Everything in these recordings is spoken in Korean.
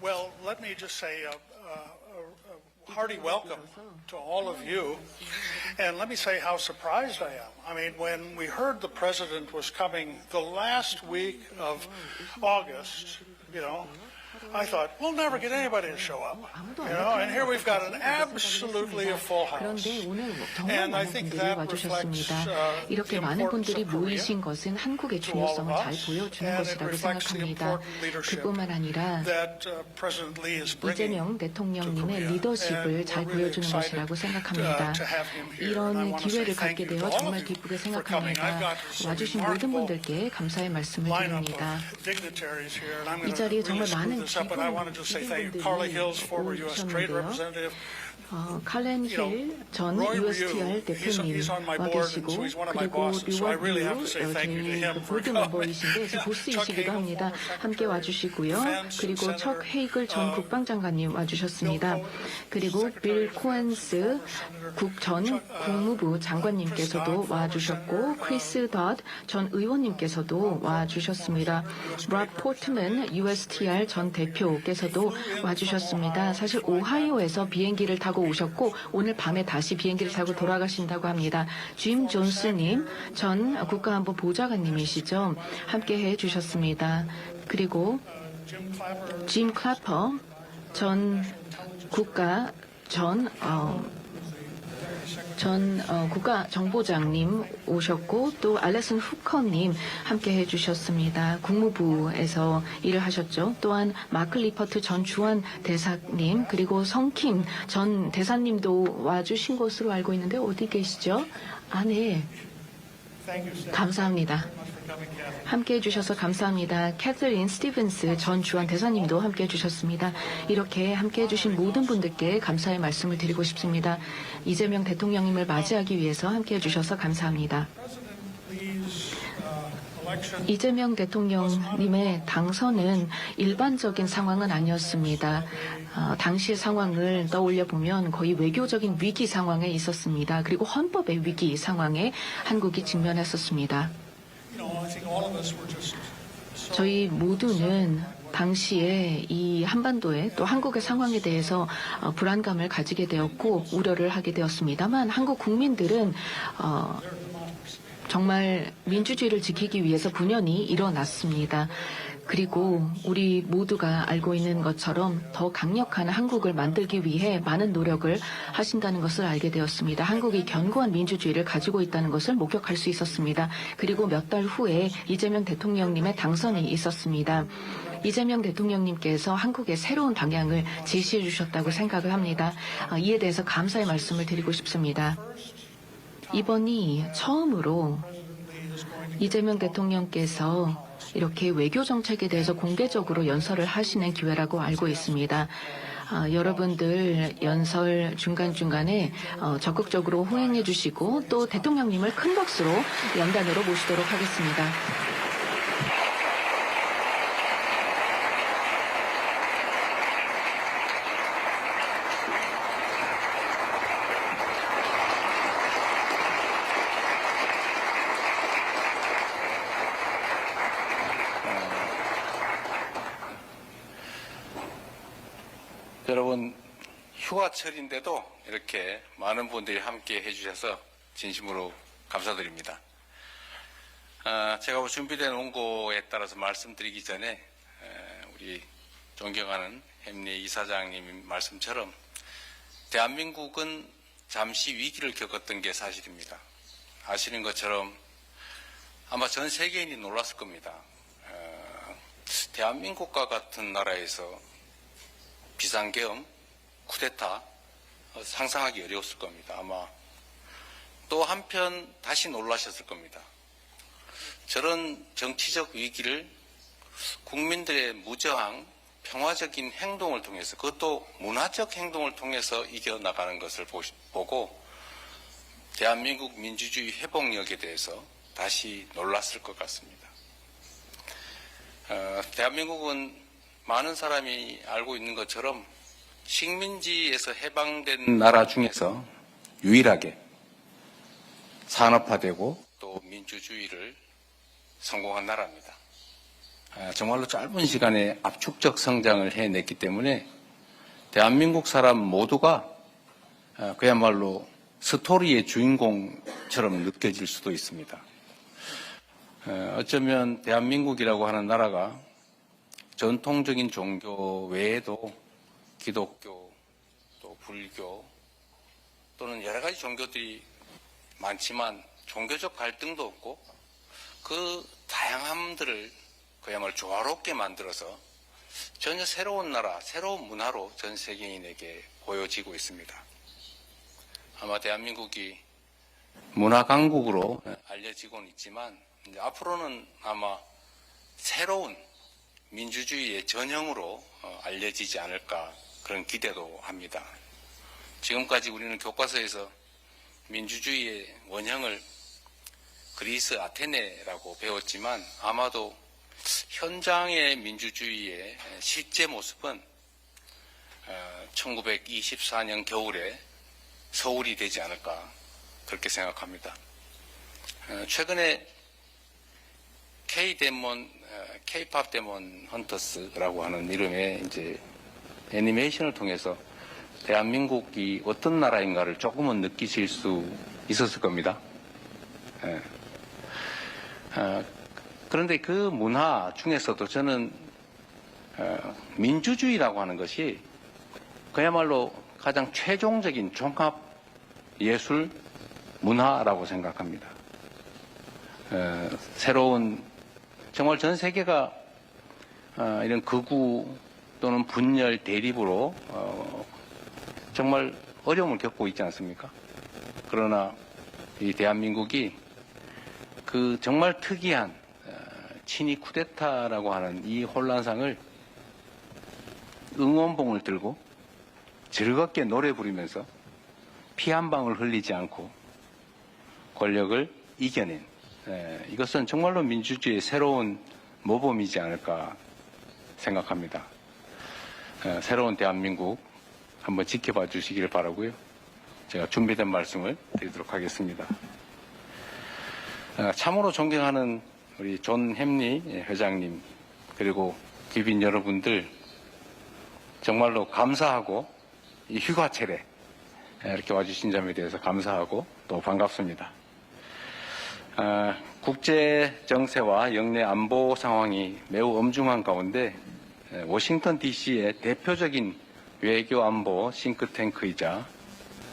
Well, let me just say a hearty welcome to all of you. And let me say how surprised I am. I mean, when we heard the president was coming the last week of August, I thought, we'll never get anybody to show up. And here we've got an absolutely a full house. 그런데 오늘 정말 And I 많은 think 분들이 that reflects 와주셨습니다. 이렇게 the 많은 importance 분들이 of Korea 모이신 것은 한국의 to all 중요성을 of 잘 us, 보여주는 and it 것이라고 reflects the 생각합니다. important leadership 그뿐만 아니라 that President Lee is bringing 이재명 to 대통령님의 Korea. 리더십을 And 잘 we're really 보여주는 excited 것이라고 생각합니다. to have him here. And I 이런 want to say 기회를 thank 갖게 you to 되어 all of 정말 you 기쁘게 for coming. I've 생각합니다. got this 와주신 모든 remarkable 분들께 감사의 말씀을 lineup 드립니다. of dignitaries here, and I'm 이 going to 자리에 really 정말 screw 많은 this up, but I want to just say thank you. Carly Hills, former U.S. Trade 오셨는데요. Representative. 칼렌 힐 전 Roy USTR Ryu, 대표님 he's on my 와 board, 계시고 and so he's one of my 그리고 bosses, so I 류원 really 류 have to say thank you to 제 him for 보드 coming. 멤버이신데 Chuck 보스이시기도 Hagel, 합니다. former 함께 Secretary 와주시고요. of Defense, 그리고 척 Senator, 헤이글 전 국방장관님 와주셨습니다. 그리고 빌 코엔스 전 국무부 장관님께서도 와주셨고 크리스 덧 전 의원님께서도 와주셨습니다. 랍 포트맨 USTR 전 대표께서도 와주셨습니다. 사실 오하이오에서 비행기를 타고 오셨고 오늘 밤에 다시 비행기를 타고 돌아가신다고 합니다. 짐 존스님 전 국가안보 보좌관님이시죠. 함께해 주셨습니다. 그리고 짐 클래퍼 전 국가정보장님 오셨고 또 알레슨 후커님 함께 해주셨습니다. 국무부에서 일을 하셨죠. 또한 마크 리퍼트 전 주한 대사님 그리고 성킴 전 대사님도 와주신 것으로 알고 있는데 어디 계시죠? 네. 감사합니다. 함께해 주셔서 감사합니다. 캐서린 스티븐스 전 주한 대사님도 함께해 주셨습니다. 이렇게 함께해 주신 모든 분들께 감사의 말씀을 드리고 싶습니다. 이재명 대통령님을 맞이하기 위해서 함께해 주셔서 감사합니다. 이재명 대통령님의 당선은 일반적인 상황은 아니었습니다. 당시의 상황을 떠올려 보면 거의 외교적인 위기 상황에 있었습니다. 그리고 헌법의 위기 상황에 한국이 직면했었습니다. 저희 모두는 당시에 이 한반도의 또 한국의 상황에 대해서 불안감을 가지게 되었고 우려를 하게 되었습니다만 한국 국민들은 정말 민주주의를 지키기 위해서 분연히 일어났습니다. 그리고 우리 모두가 알고 있는 것처럼 더 강력한 한국을 만들기 위해 많은 노력을 하신다는 것을 알게 되었습니다. 한국이 견고한 민주주의를 가지고 있다는 것을 목격할 수 있었습니다. 그리고 몇 달 후에 이재명 대통령님의 당선이 있었습니다. 이재명 대통령님께서 한국의 새로운 방향을 제시해 주셨다고 생각을 합니다. 이에 대해서 감사의 말씀을 드리고 싶습니다. 이번이 처음으로 이재명 대통령께서 이렇게 외교 정책에 대해서 공개적으로 연설을 하시는 기회라고 알고 있습니다. 여러분들 연설 중간중간에 적극적으로 호행해 주시고 또 대통령님을 큰 박수로 연단으로 모시도록 하겠습니다. 여러분 휴가철인데도 이렇게 많은 분들이 함께 해주셔서 진심으로 감사드립니다. 제가 준비된 원고에 따라서 말씀드리기 전에 우리 존경하는 햄리 이사장님 말씀처럼 대한민국은 잠시 위기를 겪었던 게 사실입니다. 아시는 것처럼 아마 전 세계인이 놀랐을 겁니다. 대한민국과 같은 나라에서 비상계엄, 쿠데타 상상하기 어려웠을 겁니다. 아마 또 한편 다시 놀라셨을 겁니다. 저런 정치적 위기를 국민들의 무저항, 평화적인 행동을 통해서 그것도 문화적 행동을 통해서 이겨나가는 것을 보고 대한민국 민주주의 회복력에 대해서 다시 놀랐을 것 같습니다. 대한민국은 많은 사람이 알고 있는 것처럼 식민지에서 해방된 나라 중에서 유일하게 산업화되고 또 민주주의를 성공한 나라입니다. 정말로 짧은 시간에 압축적 성장을 해냈기 때문에 대한민국 사람 모두가 그야말로 스토리의 주인공처럼 느껴질 수도 있습니다. 어쩌면 대한민국이라고 하는 나라가 전통적인 종교 외에도 기독교, 또 불교 또는 여러 가지 종교들이 많지만 종교적 갈등도 없고 그 다양함들을 그야말로 조화롭게 만들어서 전혀 새로운 나라, 새로운 문화로 전 세계인에게 보여지고 있습니다. 아마 대한민국이 문화 강국으로 알려지고는 있지만 이제 앞으로는 아마 새로운 민주주의의 전형으로 알려지지 않을까 그런 기대도 합니다. 지금까지 우리는 교과서에서 민주주의의 원형을 그리스 아테네라고 배웠지만 아마도 현장의 민주주의의 실제 모습은 1924년 겨울에 서울이 되지 않을까 그렇게 생각합니다. 최근에 K-팝 데몬 헌터스라고 하는 이름의 이제 애니메이션을 통해서 대한민국이 어떤 나라인가를 조금은 느끼실 수 있었을 겁니다. 그런데 그 문화 중에서도 저는 민주주의라고 하는 것이 그야말로 가장 최종적인 종합 예술 문화라고 생각합니다. 새로운 정말 전 세계가 이런 극우 또는 분열 대립으로 정말 어려움을 겪고 있지 않습니까? 그러나 이 대한민국이 그 정말 특이한 친이 쿠데타라고 하는 이 혼란상을 응원봉을 들고 즐겁게 노래 부르면서 피 한 방울 흘리지 않고 권력을 이겨낸 이것은 정말로 민주주의의 새로운 모범이지 않을까 생각합니다. 새로운 대한민국 한번 지켜봐 주시기를 바라고요. 제가 준비된 말씀을 드리도록 하겠습니다. 참으로 존경하는 우리 존 햄리 회장님 그리고 귀빈 여러분들 정말로 감사하고 이 휴가철에 이렇게 와주신 점에 대해서 감사하고 또 반갑습니다. 국제 정세와 영내 안보 상황이 매우 엄중한 가운데 워싱턴 DC의 대표적인 외교 안보 싱크탱크이자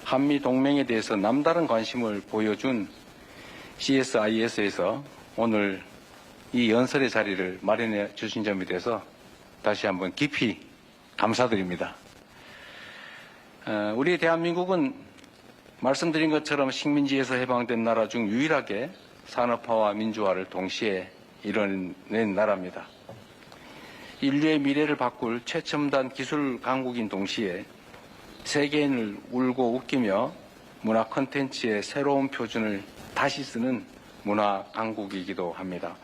한미 동맹에 대해서 남다른 관심을 보여준 CSIS에서 오늘 이 연설의 자리를 마련해 주신 점에 대해서 다시 한번 깊이 감사드립니다. 우리 대한민국은 말씀드린 것처럼 식민지에서 해방된 나라 중 유일하게 산업화와 민주화를 동시에 이뤄낸 나라입니다. 인류의 미래를 바꿀 최첨단 기술 강국인 동시에 세계인을 울고 웃기며 문화 콘텐츠의 새로운 표준을 다시 쓰는 문화 강국이기도 합니다.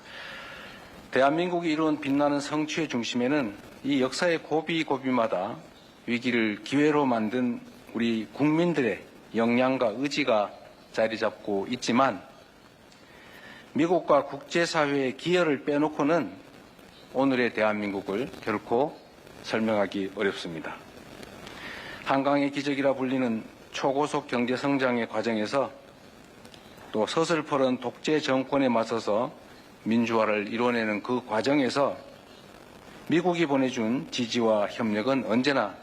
대한민국이 이룬 빛나는 성취의 중심에는 이 역사의 고비고비마다 위기를 기회로 만든 우리 국민들의 역량과 의지가 자리 잡고 있지만 미국과 국제사회의 기여를 빼놓고는 오늘의 대한민국을 결코 설명하기 어렵습니다. 한강의 기적이라 불리는 초고속 경제 성장의 과정에서 또 서슬퍼런 독재 정권에 맞서서 민주화를 이뤄내는 그 과정에서 미국이 보내준 지지와 협력은 언제나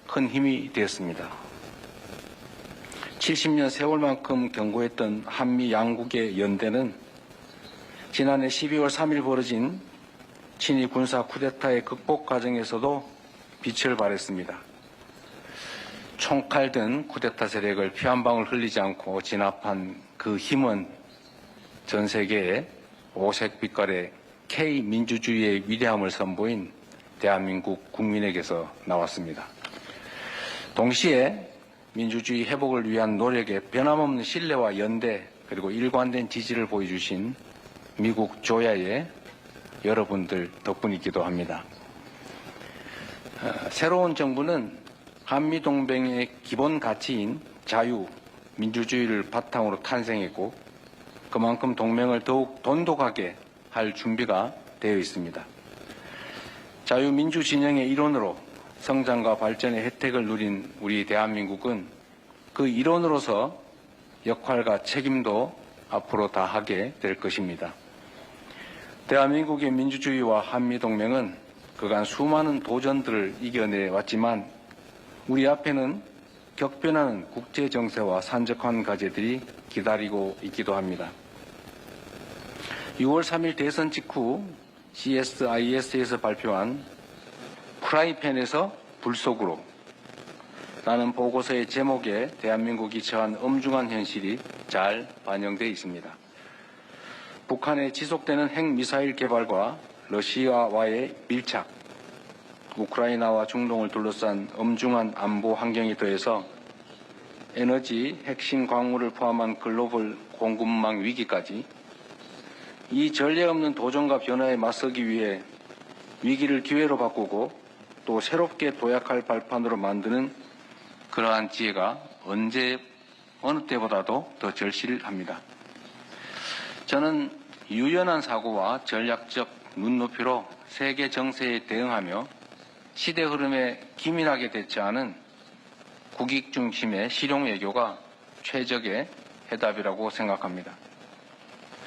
큰 힘이 되었습니다. 70년 세월만큼 견고했던 한미 양국의 연대는 지난해 12월 3일 벌어진 친위 군사 쿠데타의 극복 과정에서도 빛을 발했습니다. 총칼 든 쿠데타 세력을 피 한 방울 흘리지 않고 진압한 그 힘은 전 세계에 오색 빛깔의 K민주주의의 위대함을 선보인 대한민국 국민에게서 나왔습니다. 동시에 민주주의 회복을 위한 노력에 변함없는 신뢰와 연대 그리고 일관된 지지를 보여주신 미국 조야의 여러분들 덕분이기도 합니다. 새로운 정부는 한미동맹의 기본 가치인 자유, 민주주의를 바탕으로 탄생했고 그만큼 동맹을 더욱 돈독하게 할 준비가 되어 있습니다. 자유민주 진영의 일원으로 성장과 발전의 혜택을 누린 우리 대한민국은 그 일원으로서 역할과 책임도 앞으로 다하게 될 것입니다. 대한민국의 민주주의와 한미동맹은 그간 수많은 도전들을 이겨내 왔지만 우리 앞에는 격변하는 국제정세와 산적한 과제들이 기다리고 있기도 합니다. 6월 3일 대선 직후 CSIS에서 발표한 프라이팬에서 불 속으로 라는 보고서의 제목에 대한민국이 처한 엄중한 현실이 잘 반영되어 있습니다. 북한의 지속되는 핵미사일 개발과 러시아와의 밀착, 우크라이나와 중동을 둘러싼 엄중한 안보 환경에 더해서 에너지, 핵심 광물을 포함한 글로벌 공급망 위기까지 이 전례 없는 도전과 변화에 맞서기 위해 위기를 기회로 바꾸고 또 새롭게 도약할 발판으로 만드는 그러한 지혜가 어느 때보다도 더 절실합니다. 저는 유연한 사고와 전략적 눈높이로 세계 정세에 대응하며 시대 흐름에 기민하게 대처하는 국익 중심의 실용 외교가 최적의 해답이라고 생각합니다.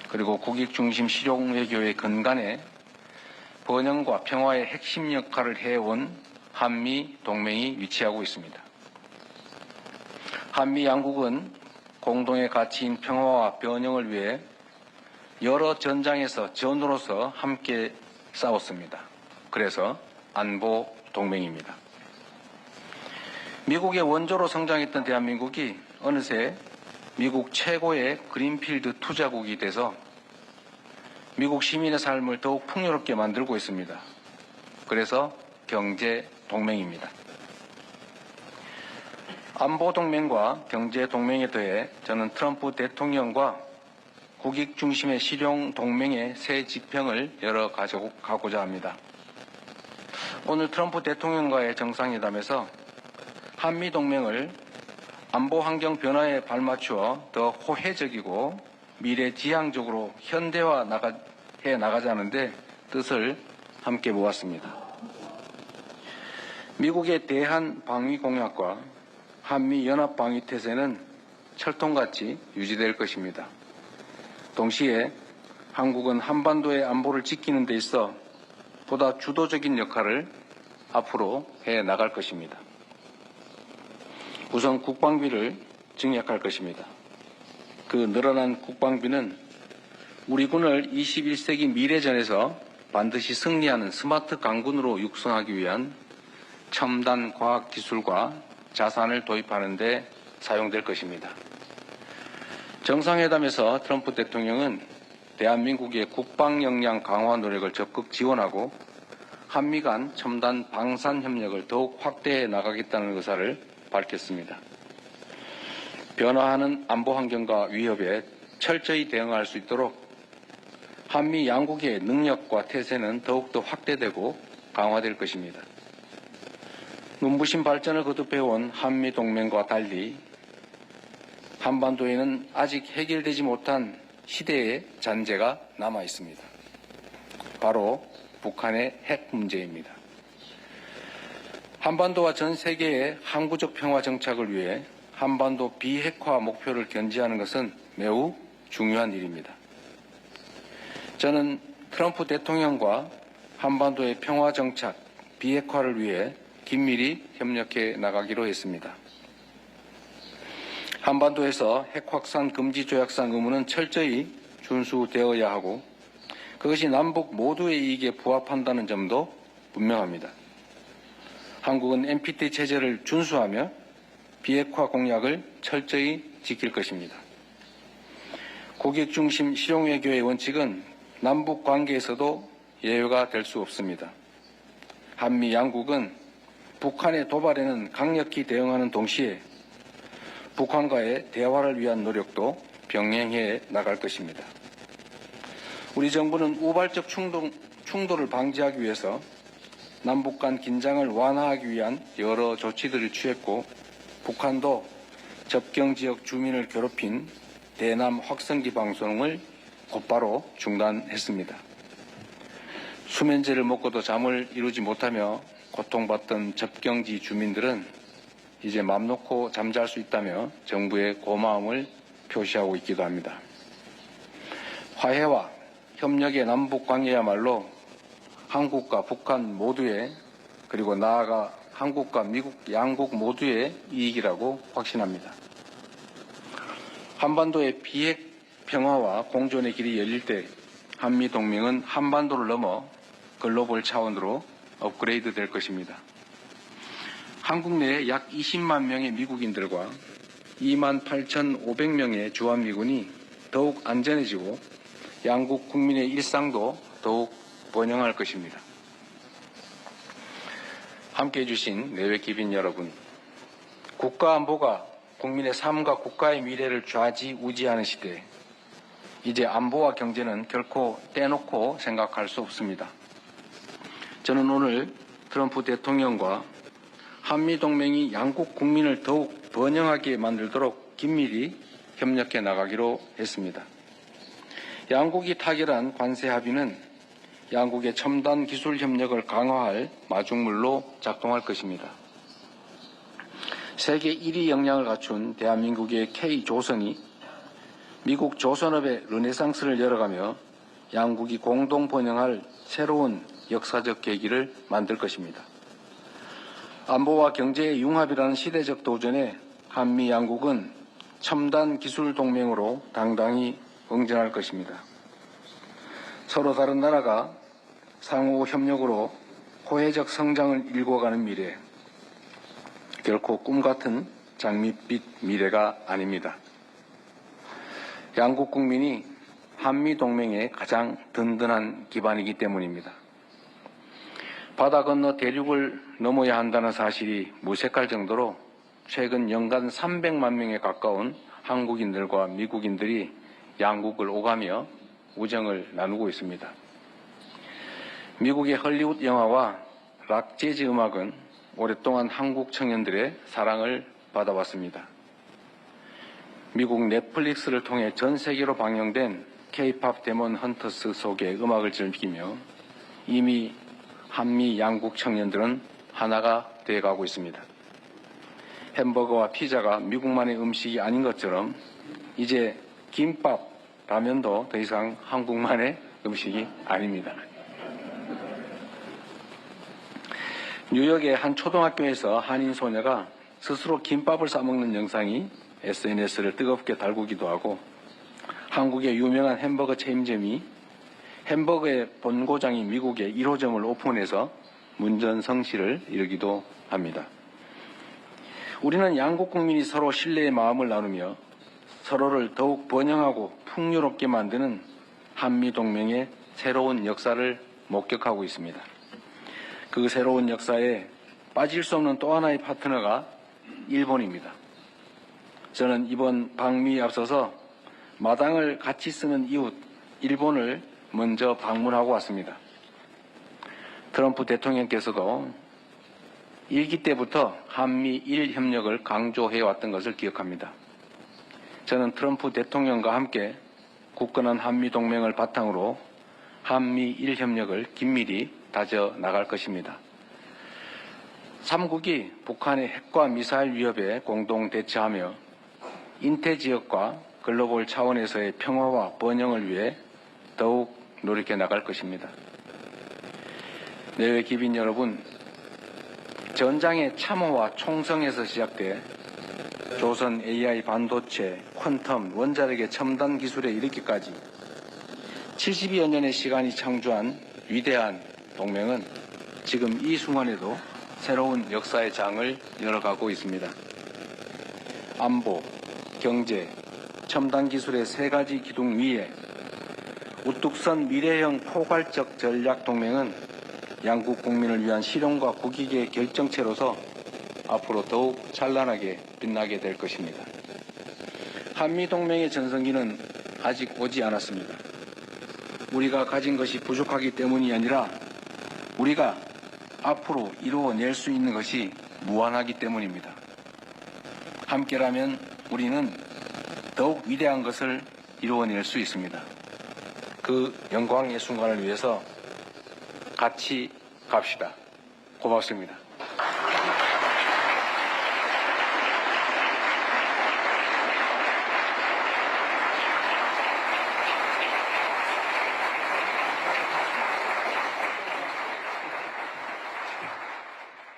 그리고 국익 중심 실용 외교의 근간에 번영과 평화의 핵심 역할을 해온 한미 동맹이 위치하고 있습니다. 한미 양국은 공동의 가치인 평화와 번영을 위해 여러 전장에서 전우로서 함께 싸웠습니다. 그래서 안보 동맹입니다. 미국의 원조로 성장했던 대한민국이 어느새 미국 최고의 그린필드 투자국이 돼서 미국 시민의 삶을 더욱 풍요롭게 만들고 있습니다. 그래서 경제 동맹입니다. 안보 동맹과 경제 동맹에 더해 저는 트럼프 대통령과 국익 중심의 실용 동맹의 새 지평을 열어가고자 합니다. 오늘 트럼프 대통령과의 정상회담에서 한미 동맹을 안보 환경 변화에 발맞추어 더 호혜적이고 미래지향적으로 현대화해 나가자는데 뜻을 함께 모았습니다. 미국의 대한 방위 공약과 한미 연합 방위 태세는 철통같이 유지될 것입니다. 동시에 한국은 한반도의 안보를 지키는 데 있어 보다 주도적인 역할을 앞으로 해 나갈 것입니다. 우선 국방비를 증액할 것입니다. 그 늘어난 국방비는 우리 군을 21세기 미래전에서 반드시 승리하는 스마트 강군으로 육성하기 위한 첨단 과학 기술과 자산을 도입하는 데 사용될 것입니다. 정상회담에서 트럼프 대통령은 대한민국의 국방 역량 강화 노력을 적극 지원하고 한미 간 첨단 방산 협력을 더욱 확대해 나가겠다는 의사를 밝혔습니다. 변화하는 안보 환경과 위협에 철저히 대응할 수 있도록 한미 양국의 능력과 태세는 더욱더 확대되고 강화될 것입니다. 눈부신 발전을 거듭해온 한미 동맹과 달리 한반도에는 아직 해결되지 못한 시대의 잔재가 남아 있습니다. 바로 북한의 핵 문제입니다. 한반도와 전 세계의 항구적 평화 정착을 위해 한반도 비핵화 목표를 견지하는 것은 매우 중요한 일입니다. 저는 트럼프 대통령과 한반도의 평화 정착, 비핵화를 위해 긴밀히 협력해 나가기로 했습니다. 한반도에서 핵 확산 금지 조약상 의무는 철저히 준수되어야 하고 그것이 남북 모두의 이익에 부합한다는 점도 분명합니다. 한국은 NPT 체제를 준수하며 비핵화 공약을 철저히 지킬 것입니다. 국익 중심 실용외교의 원칙은 남북 관계에서도 예외가 될 수 없습니다. 한미 양국은 북한의 도발에는 강력히 대응하는 동시에 북한과의 대화를 위한 노력도 병행해 나갈 것입니다. 우리 정부는 우발적 충돌을 방지하기 위해서 남북 간 긴장을 완화하기 위한 여러 조치들을 취했고 북한도 접경 지역 주민을 괴롭힌 대남 확성기 방송을 곧바로 중단했습니다. 수면제를 먹고도 잠을 이루지 못하며 고통받던 접경지 주민들은 이제 맘 놓고 잠잘 수 있다며 정부의 고마움을 표시하고 있기도 합니다. 화해와 협력의 남북관계야말로 한국과 북한 모두의 그리고 나아가 한국과 미국 양국 모두의 이익이라고 확신합니다. 한반도의 비핵 평화와 공존의 길이 열릴 때 한미동맹은 한반도를 넘어 글로벌 차원으로 업그레이드 될 것입니다. 한국 내에 약 20만 명의 미국인들과 28,500명의 주한미군이 더욱 안전해지고 양국 국민의 일상도 더욱 번영할 것입니다. 함께해 주신 내외 기빈 여러분, 국가안보가 국민의 삶과 국가의 미래를 좌지우지하는 시대에 이제 안보와 경제는 결코 떼놓고 생각할 수 없습니다. 저는 오늘 트럼프 대통령과 한미동맹이 양국 국민을 더욱 번영하게 만들도록 긴밀히 협력해 나가기로 했습니다. 양국이 타결한 관세 합의는 양국의 첨단 기술 협력을 강화할 마중물로 작동할 것입니다. 세계 1위 역량을 갖춘 대한민국의 K조선이 미국 조선업의 르네상스를 열어가며 양국이 공동 번영할 새로운 역사적 계기를 만들 것입니다. 안보와 경제의 융합이라는 시대적 도전에 한미 양국은 첨단 기술 동맹으로 당당히 응전할 것입니다. 서로 다른 나라가 상호 협력으로 호혜적 성장을 일궈가는 미래, 결코 꿈같은 장밋빛 미래가 아닙니다. 양국 국민이 한미동맹의 가장 든든한 기반이기 때문입니다. 바다 건너 대륙을 넘어야 한다는 사실이 무색할 정도로 최근 연간 300만 명에 가까운 한국인들과 미국인들이 양국을 오가며 우정을 나누고 있습니다. 미국의 헐리우드 영화와 락 재즈 음악은 오랫동안 한국 청년들의 사랑을 받아왔습니다. 미국 넷플릭스를 통해 전 세계로 방영된 K-팝 데몬 헌터스 속의 음악을 즐기며 이미 한미 양국 청년들은 하나가 되어가고 있습니다. 햄버거와 피자가 미국만의 음식이 아닌 것처럼 이제 김밥, 라면도 더 이상 한국만의 음식이 아닙니다. 뉴욕의 한 초등학교에서 한인 소녀가 스스로 김밥을 싸먹는 영상이 SNS를 뜨겁게 달구기도 하고 한국의 유명한 햄버거 체인점이 햄버거의 본고장인 미국의 1호점을 오픈해서 문전성시를 이루기도 합니다. 우리는 양국 국민이 서로 신뢰의 마음을 나누며 서로를 더욱 번영하고 풍요롭게 만드는 한미동맹의 새로운 역사를 목격하고 있습니다. 그 새로운 역사에 빠질 수 없는 또 하나의 파트너가 일본입니다. 저는 이번 방미에 앞서서 마당을 같이 쓰는 이웃 일본을 먼저 방문하고 왔습니다. 트럼프 대통령께서도 1기 때부터 한미일 협력을 강조해왔던 것을 기억합니다. 저는 트럼프 대통령과 함께 굳건한 한미동맹을 바탕으로 한미일 협력을 긴밀히 다져 나갈 것입니다. 3국이 북한의 핵과 미사일 위협에 공동 대처하며 인태 지역과 글로벌 차원에서의 평화와 번영을 위해 더욱 노력해 나갈 것입니다. 내외 기빈 여러분, 전장의 참호와 총성에서 시작돼 조선 AI 반도체, 퀀텀, 원자력의 첨단 기술에 이르기까지 70여 년의 시간이 창조한 위대한 동맹은 지금 이 순간에도 새로운 역사의 장을 열어가고 있습니다. 안보, 경제, 첨단 기술의 세 가지 기둥 위에 우뚝 선 미래형 포괄적 전략 동맹은 양국 국민을 위한 실용과 국익의 결정체로서 앞으로 더욱 찬란하게 빛나게 될 것입니다. 한미동맹의 전성기는 아직 오지 않았습니다. 우리가 가진 것이 부족하기 때문이 아니라 우리가 앞으로 이루어낼 수 있는 것이 무한하기 때문입니다. 함께라면 우리는 더욱 위대한 것을 이루어낼 수 있습니다. 그 영광의 순간을 위해서 같이 갑시다. 고맙습니다.